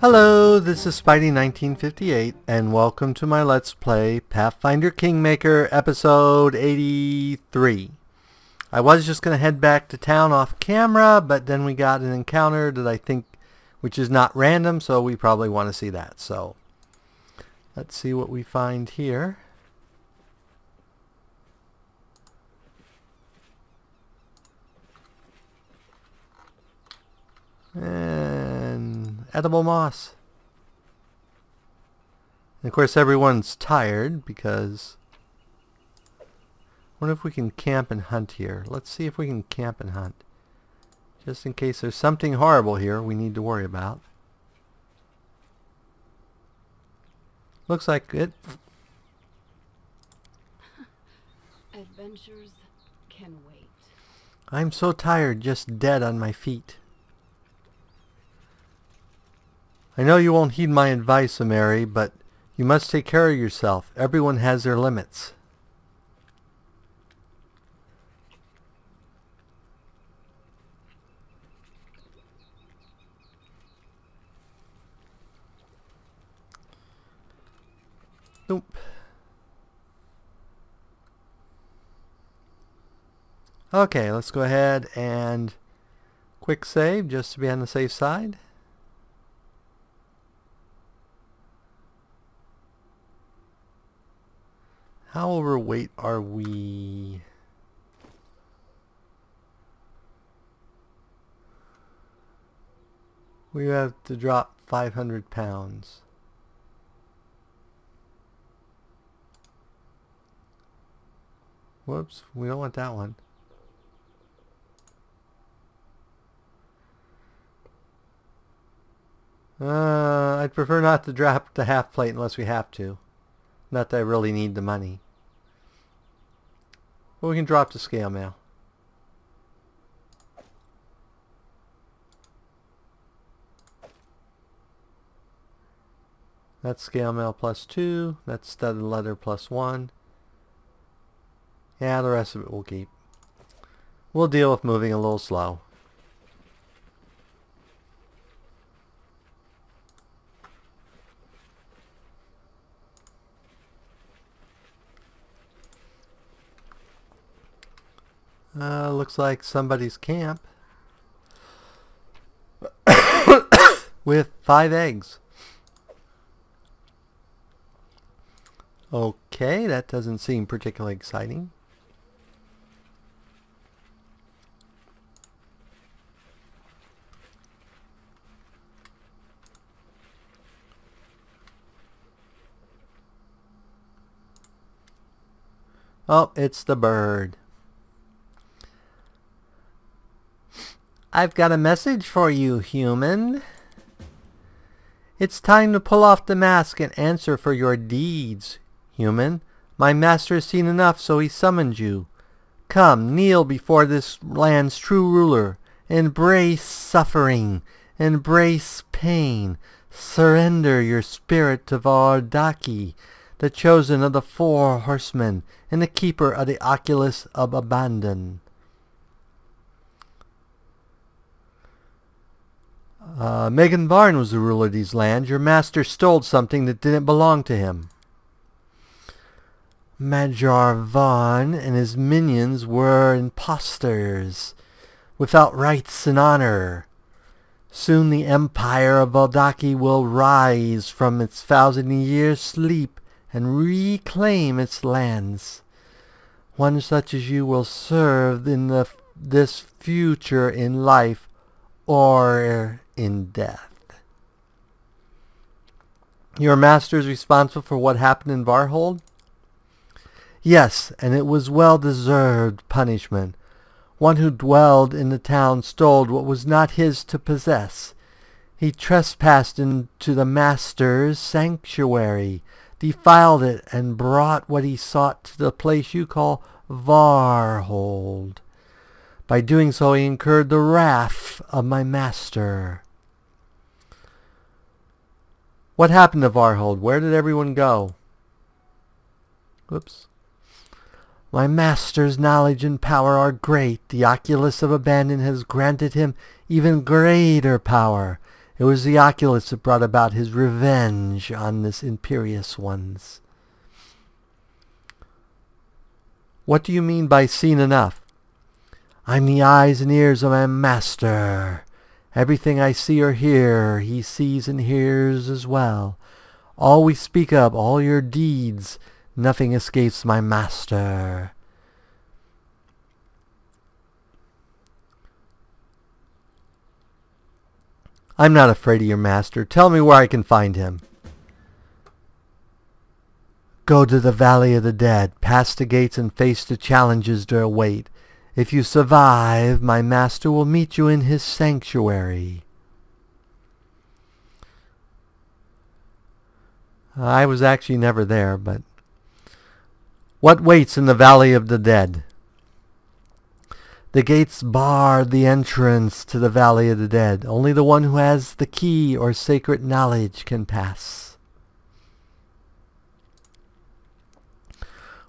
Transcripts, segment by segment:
Hello, this is Spidey1958, and welcome to my Let's Play Pathfinder Kingmaker, episode 83. I was just going to head back to town off camera, but then we got an encounter that I think, which is not random, so we probably want to see that. So, let's see what we find here. And edible moss. And of course everyone's tired because I wonder if we can camp and hunt here. Let's see if we can camp and hunt. Just in case there's something horrible here we need to worry about. Looks like it. Adventures can wait. I'm so tired, just dead on my feet. I know you won't heed my advice, Mary, but you must take care of yourself. Everyone has their limits. Nope. Okay, let's go ahead and quick save just to be on the safe side. How overweight are we? We have to drop 500 pounds. Whoops, we don't want that one. I'd prefer not to drop the half plate unless we have to. Not that I really need the money. But we can drop the scale mail. That's scale mail +2. That's studded leather +1. Yeah, the rest of it we'll keep. We'll deal with moving a little slow. Looks like somebody's camp with 5 eggs. Okay, that doesn't seem particularly exciting. Oh, it's the bird. I've got a message for you, human. It's time to pull off the mask and answer for your deeds, human. My master has seen enough, so he summoned you. Come, kneel before this land's true ruler. Embrace suffering. Embrace pain. Surrender your spirit to Vardaki, the chosen of the 4 horsemen, and the keeper of the Oculus of Abandon. Megan Varn was the ruler of these lands. Your master stole something that didn't belong to him. Major Varn and his minions were impostors, without rights and honor. Soon the empire of Valdaki will rise from its 1,000-year sleep and reclaim its lands. One such as you will serve in this future in life or in death. Your master is responsible for what happened in Varhold? Yes, and it was well-deserved punishment. One who dwelled in the town stole what was not his to possess. He trespassed into the master's sanctuary, defiled it, and brought what he sought to the place you call Varhold. By doing so, he incurred the wrath of my master. What happened to Varhold? Where did everyone go? Whoops. My master's knowledge and power are great. The Oculus of Abandon has granted him even greater power. It was the oculus that brought about his revenge on this imperious ones. What do you mean by seen enough? I'm the eyes and ears of my master. Everything I see or hear, he sees and hears as well. All we speak of, all your deeds, nothing escapes my master. I'm not afraid of your master. Tell me where I can find him. Go to the Valley of the Dead, past the gates and face the challenges that await. If you survive, my master will meet you in his sanctuary. I was actually never there, but... What waits in the Valley of the Dead? The gates bar the entrance to the Valley of the Dead. Only the one who has the key or sacred knowledge can pass.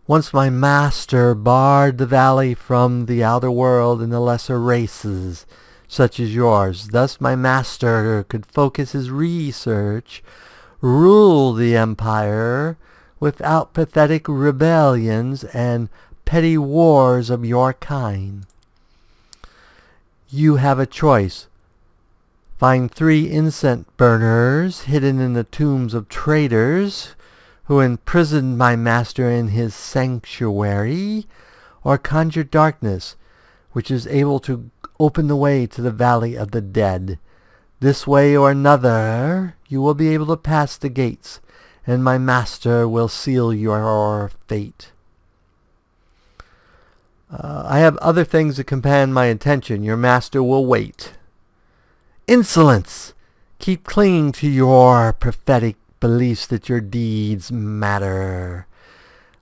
Once my master barred the valley from the outer world and the lesser races, such as yours. Thus my master could focus his research, rule the empire, without pathetic rebellions and petty wars of your kind. You have a choice. Find 3 incense burners hidden in the tombs of traitors who imprisoned my master in his sanctuary, or conjure darkness, which is able to open the way to the Valley of the Dead. This way or another, you will be able to pass the gates, and my master will seal your fate. I have other things that command my attention. Your master will wait. Insolence! Keep clinging to your prophetic beliefs that your deeds matter.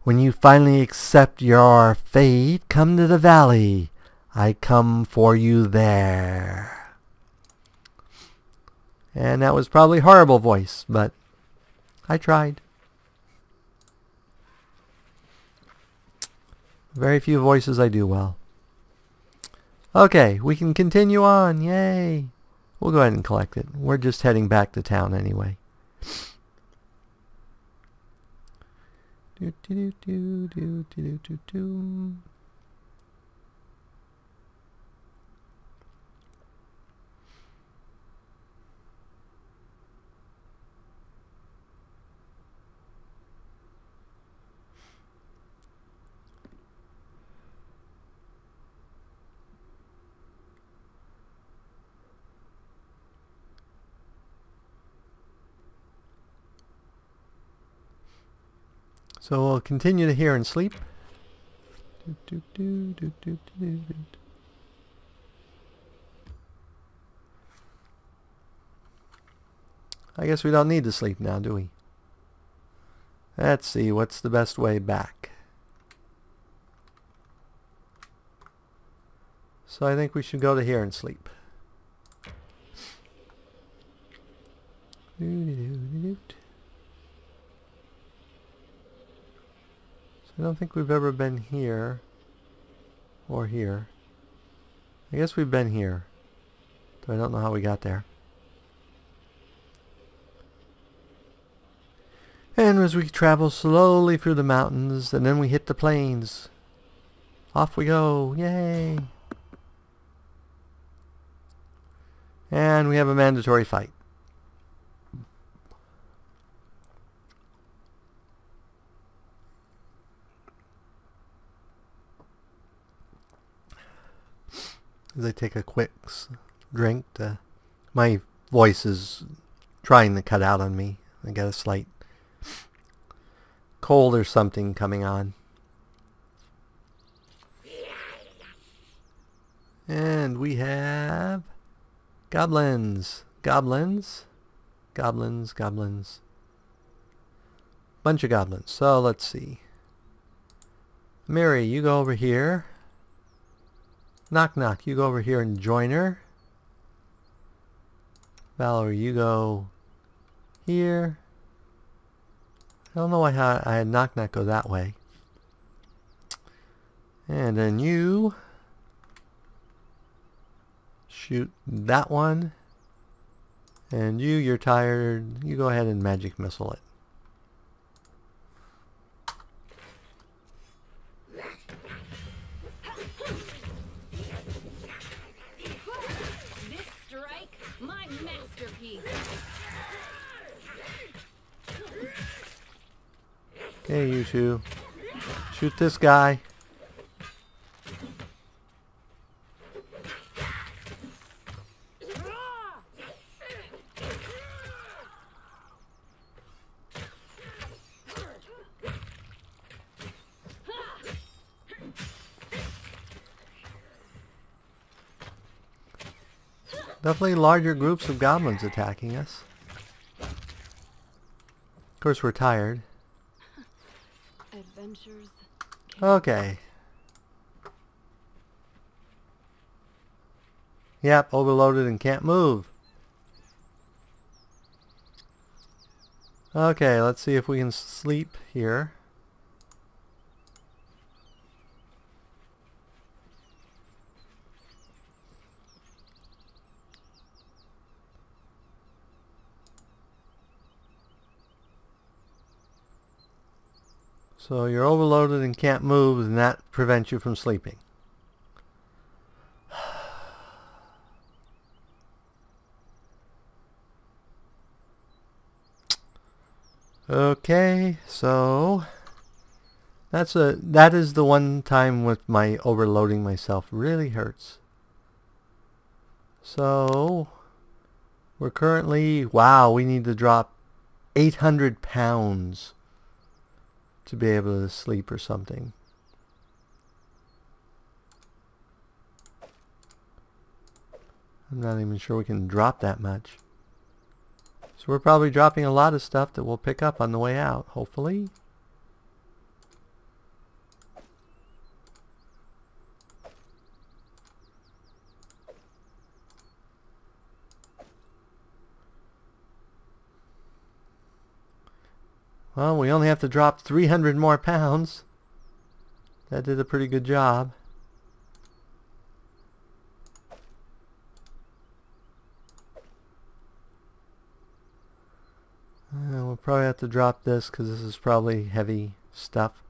When you finally accept your fate, come to the valley. I come for you there. And that was probably a horrible voice, but I tried. Very few voices I do well. Okay, we can continue on. Yay! We'll go ahead and collect it. We're just heading back to town anyway. Do, do, do, do, do, do, do. So we'll continue to hear and sleep. I guess we don't need to sleep now, do we? Let's see, what's the best way back? So I think we should go to here and sleep. I don't think we've ever been here or here. I guess we've been here, but I don't know how we got there. And as we travel slowly through the mountains, and then we hit the plains, off we go, yay! And we have a mandatory fight. As I take a quick drink, my voice is trying to cut out on me. I got a slight cold or something coming on. And we have goblins. Goblins. Goblins. Goblins. Bunch of goblins. So let's see. Mary, you go over here. Knock knock, you go over here and join her. Valerie, you go here. I don't know why I had knock knock go that way. And then you shoot that one. And you're tired. You go ahead and magic missile it. This strike, my masterpiece. Okay, you two. Shoot this guy. Definitely larger groups of goblins attacking us. Of course, we're tired. Adventures. Okay. Yep, overloaded and can't move. Okay, let's see if we can sleep here. So you're overloaded and can't move, and that prevents you from sleeping. Okay, so that is the one time with my overloading myself really hurts. So we're currently, wow, we need to drop 800 pounds to be able to sleep or something. I'm not even sure we can drop that much. So we're probably dropping a lot of stuff that we'll pick up on the way out, hopefully. Well, we only have to drop 300 more pounds. That did a pretty good job. We'll probably have to drop this because this is probably heavy stuff.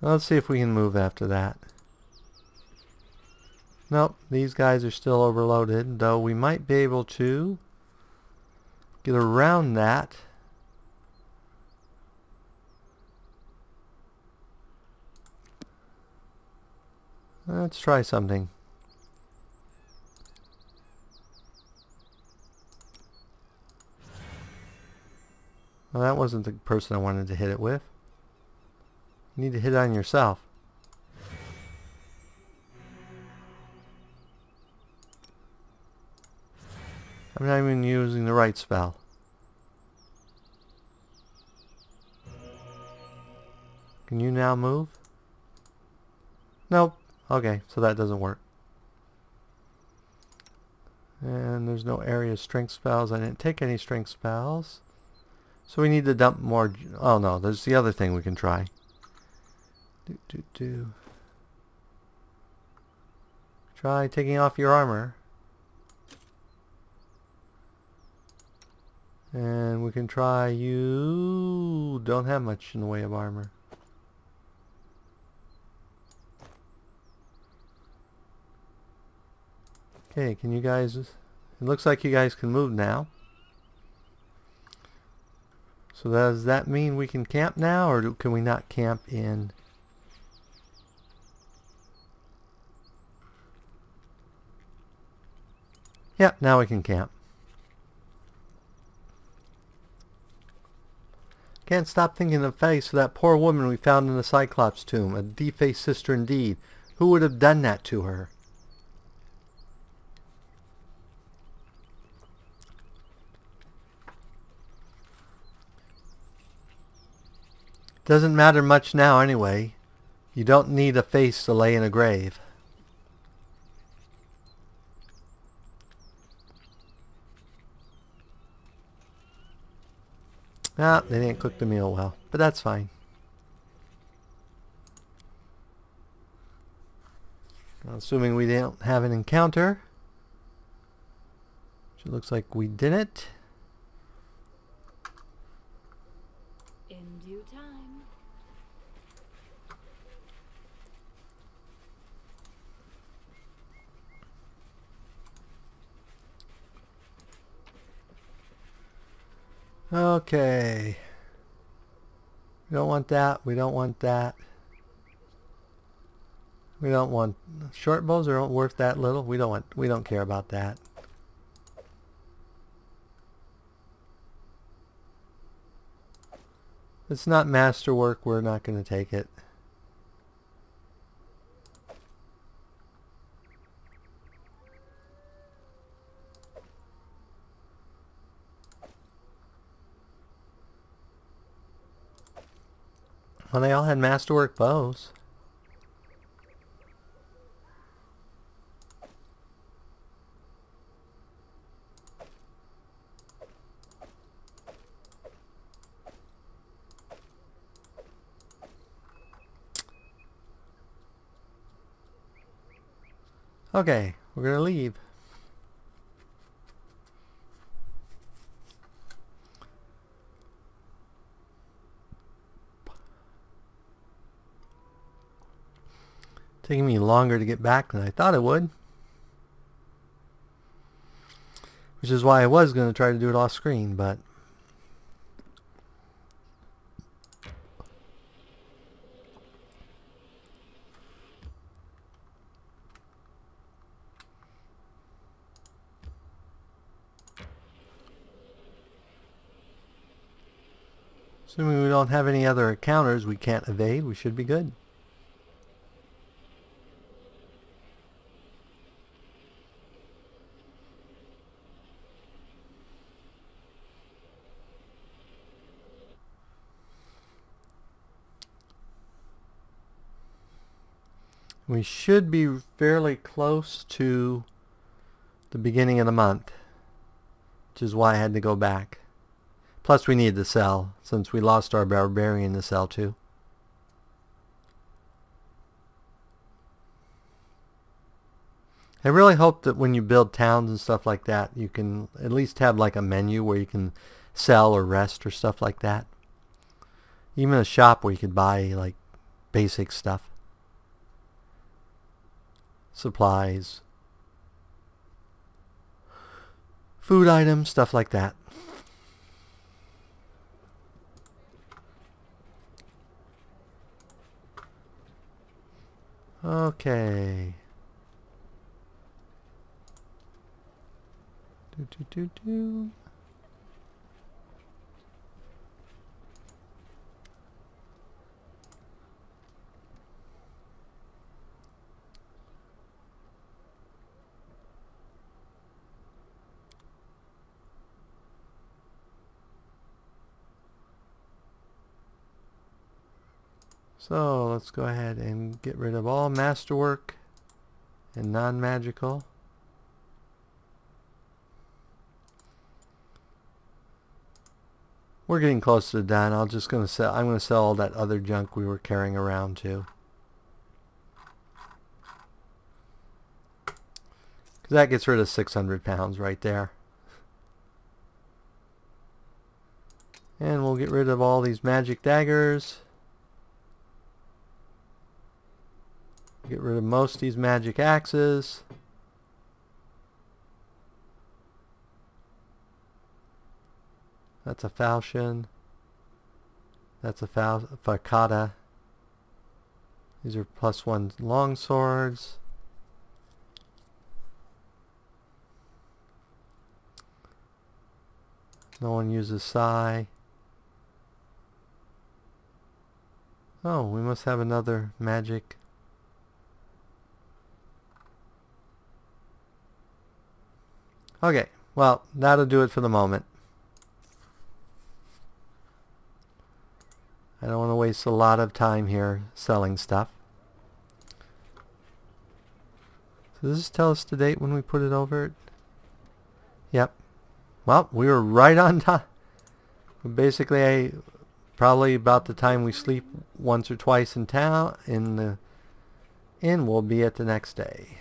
Let's see if we can move after that. Nope, these guys are still overloaded, though we might be able to get around that. Let's try something. Well, that wasn't the person I wanted to hit it with. You need to hit it on yourself. I'm not even using the right spell. Can you now move? Nope. Okay, so that doesn't work. And there's no area strength spells. I didn't take any strength spells. So we need to dump more. Oh no, there's the other thing we can try. Try taking off your armor. And we can try, you don't have much in the way of armor. Okay, can you guys, it looks like you guys can move now. So does that mean we can camp now, or can we not camp in? Yep, now we can camp. Can't stop thinking of the face of that poor woman we found in the Cyclops tomb. A defaced sister indeed. Who would have done that to her? Doesn't matter much now anyway. You don't need a face to lay in a grave. Ah, they didn't cook the meal well, but that's fine. Assuming we didn't have an encounter. Which it looks like we didn't. In due time. Okay. We don't want that. We don't want that. We don't want short bows are worth that little. We don't care about that. It's not masterwork, we're not going to take it. Well, they all had masterwork bows. Okay, we're going to leave. Taking me longer to get back than I thought it would. Which is why I was going to try to do it off screen, but assuming we don't have any other encounters we can't evade, we should be good. We should be fairly close to the beginning of the month, which is why I had to go back. Plus we need to sell, since we lost our barbarian to sell too. I really hope that when you build towns and stuff like that, you can at least have like a menu where you can sell or rest or stuff like that. Even a shop where you could buy like basic stuff. Supplies. Food items, stuff like that. Okay. Do. So let's go ahead and get rid of all masterwork and non-magical. We're getting close to done. I'm going to sell all that other junk we were carrying around too. Because that gets rid of 600 pounds right there. And we'll get rid of all these magic daggers. Get rid of most of these magic axes. That's a falchion. That's a facada. These are +1 long swords. No one uses sai. Oh, we must have another magic. Okay, well, that'll do it for the moment. I don't want to waste a lot of time here selling stuff. So does this tell us the date when we put it over? Yep. Well, we were right on time. Basically, probably about the time we sleep once or twice in town, in the And we'll be at the next day.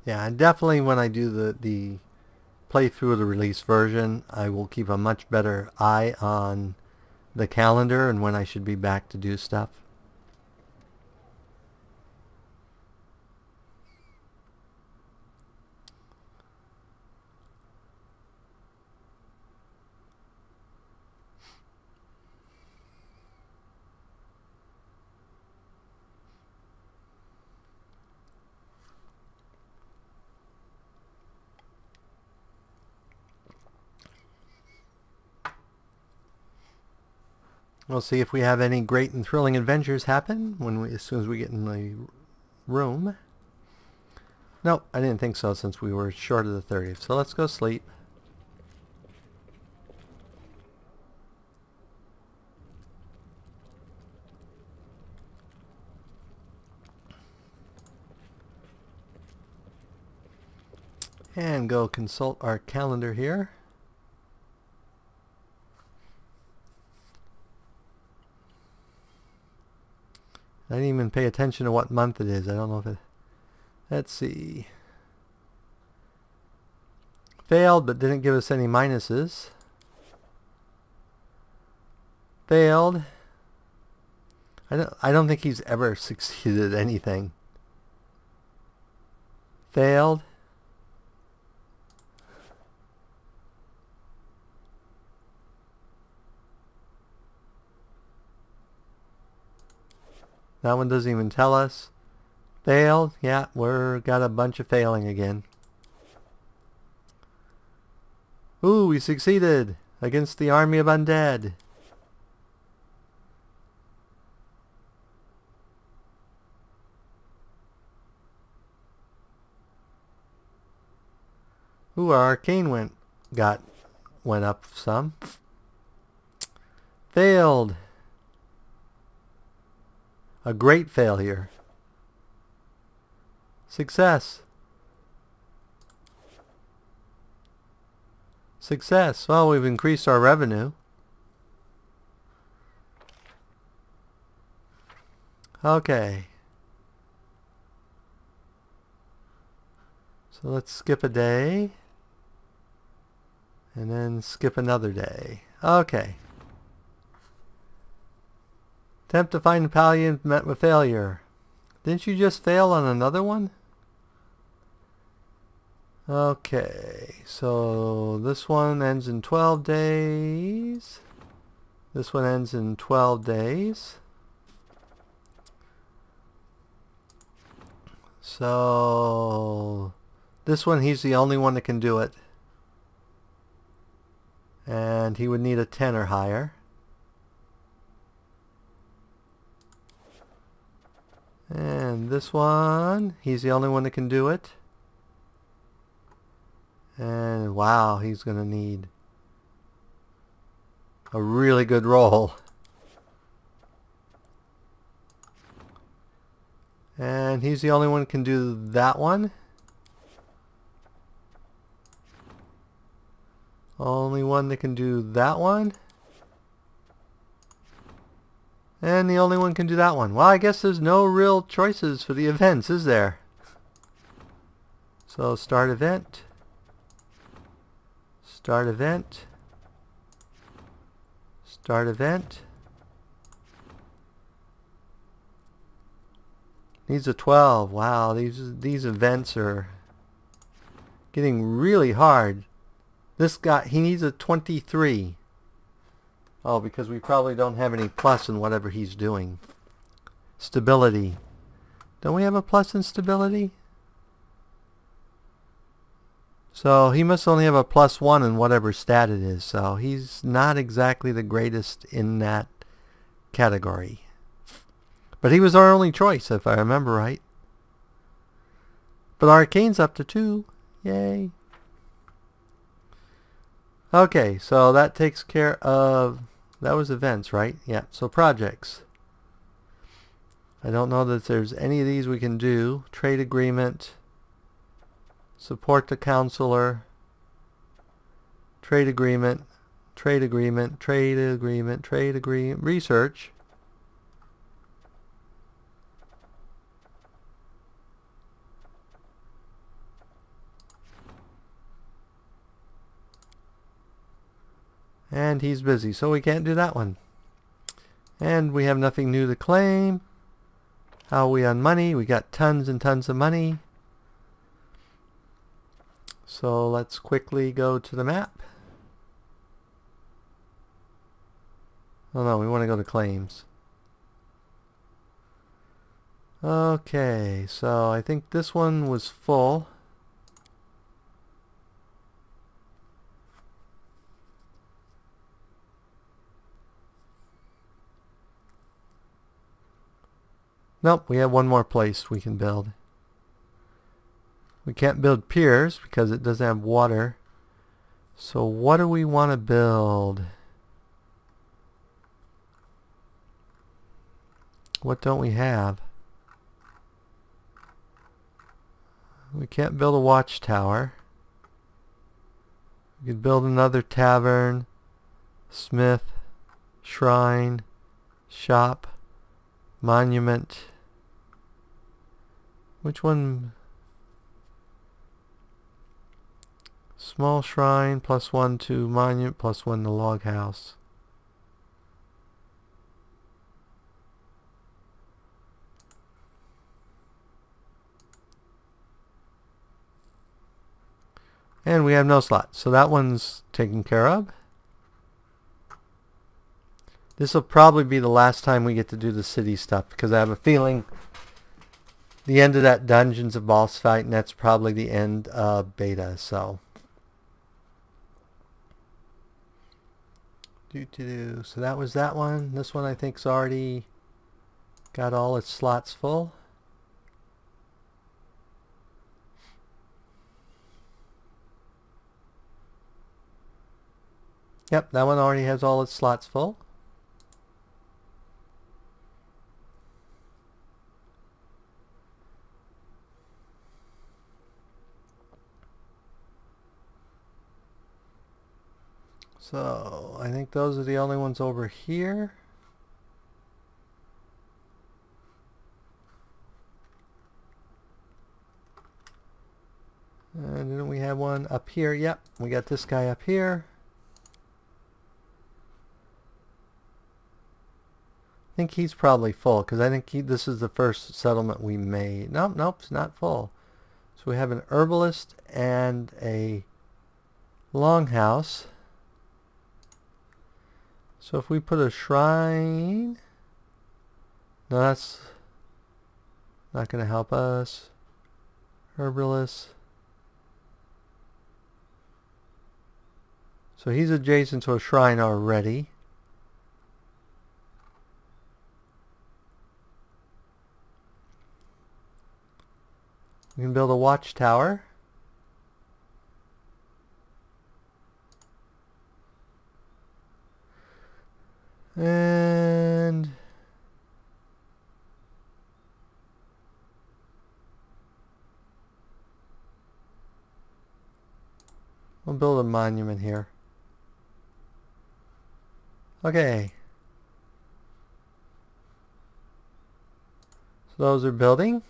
Yeah, and definitely when I do the playthrough of the release version, I will keep a much better eye on the calendar and when I should be back to do stuff. We'll see if we have any great and thrilling adventures happen as soon as we get in the room. Nope, I didn't think so since we were short of the 30th. So let's go sleep. And go consult our calendar here. I didn't even pay attention to what month it is. I don't know if it... Let's see. Failed, but didn't give us any minuses. Failed. I don't think he's ever succeeded at anything. Failed. That one doesn't even tell us. Failed. Yeah, we're got a bunch of failing again. Ooh, we succeeded against the army of undead. Ooh, our arcane went up some. Failed. A great failure. Success. Success. Well, we've increased our revenue. Okay. So let's skip a day. And then skip another day. Okay. Attempt to find Pallion met with failure. Didn't you just fail on another one? Okay, so this one ends in 12 days. This one ends in 12 days. So this one, he's the only one that can do it. And he would need a 10 or higher. And this one, he's the only one that can do it. And wow, he's going to need a really good roll. And he's the only one that can do that one. Only one that can do that one. And the only one can do that one. Well, I guess there's no real choices for the events, is there? So start event. Start event. Start event. Needs a 12. Wow, these events are getting really hard. This guy, he needs a 23. Oh, because we probably don't have any plus in whatever he's doing. Stability. Don't we have a plus in stability? So he must only have a +1 in whatever stat it is. So he's not exactly the greatest in that category. But he was our only choice, if I remember right. But Arcane's up to 2. Yay. Okay, so that takes care of... That was events, right? Yeah, so projects. I don't know that there's any of these we can do. Trade agreement. Support the counselor. Trade agreement. Trade agreement. Trade agreement. Trade agreement. Research. And he's busy, so we can't do that one. And we have nothing new to claim. How are we on money? We got tons and tons of money. So let's quickly go to the map. Oh no, we want to go to claims. Okay, so I think this one was full. Nope, we have one more place we can build. We can't build piers because it doesn't have water. So what do we want to build? What don't we have? We can't build a watchtower. We could build another tavern, smith, shrine, shop, monument. Which one? Small shrine, +1 to monument, +1 to log house. And we have no slots, so that one's taken care of. This will probably be the last time we get to do the city stuff, because I have a feeling the end of that Dungeons of Boss fight, and that's probably the end of beta, so. So that was that one. This one I think's already got all its slots full. Yep, that one already has all its slots full. So I think those are the only ones over here. And didn't we have one up here? Yep, we got this guy up here. I think he's probably full because I think this is the first settlement we made. Nope, nope, it's not full. So we have an herbalist and a longhouse. So if we put a shrine, no, that's not going to help us. Herbalist. So he's adjacent to a shrine already. We can build a watchtower. And we'll build a monument here. Okay. So those are building.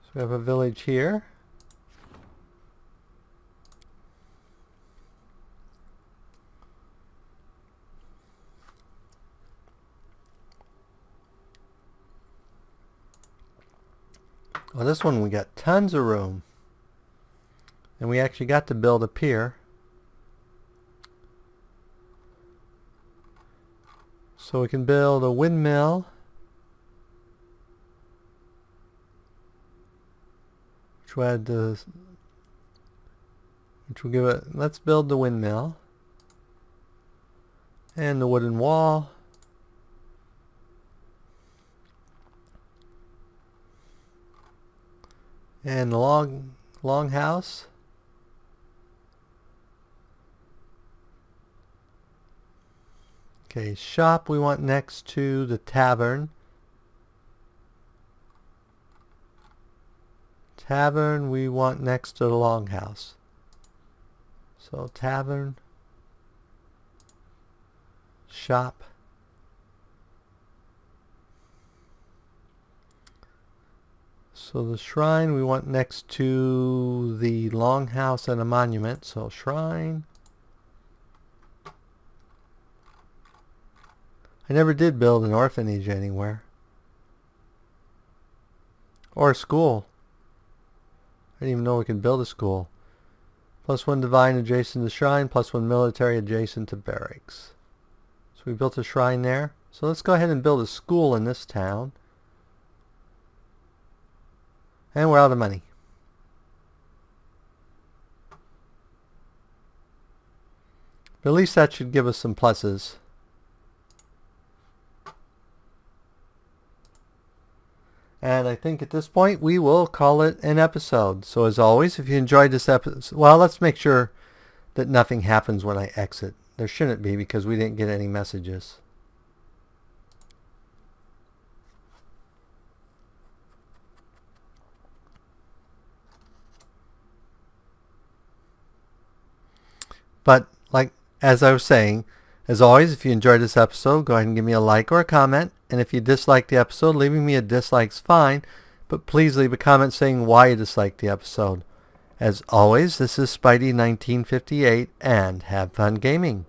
So we have a village here. Well, this one we got tons of room. And we actually got to build a pier. So we can build a windmill. Which will add the, which will give it, let's build the windmill. And the wooden wall. And the long house. Okay, shop we want next to the tavern. Tavern we want next to the longhouse. So tavern, shop. So the shrine we want next to the longhouse and a monument. So shrine. I never did build an orphanage anywhere. Or a school. I didn't even know we could build a school. +1 divine adjacent to the shrine, +1 military adjacent to barracks. So we built a shrine there. So let's go ahead and build a school in this town. And we're out of money. But at least that should give us some pluses. And I think at this point we will call it an episode. So as always, if you enjoyed this episode, well, let's make sure that nothing happens when I exit. There shouldn't be because we didn't get any messages. But as I was saying, as always, if you enjoyed this episode, go ahead and give me a like or a comment. And if you disliked the episode, leaving me a dislike's fine. But please leave a comment saying why you disliked the episode. As always, this is Spidey 1958, and have fun gaming.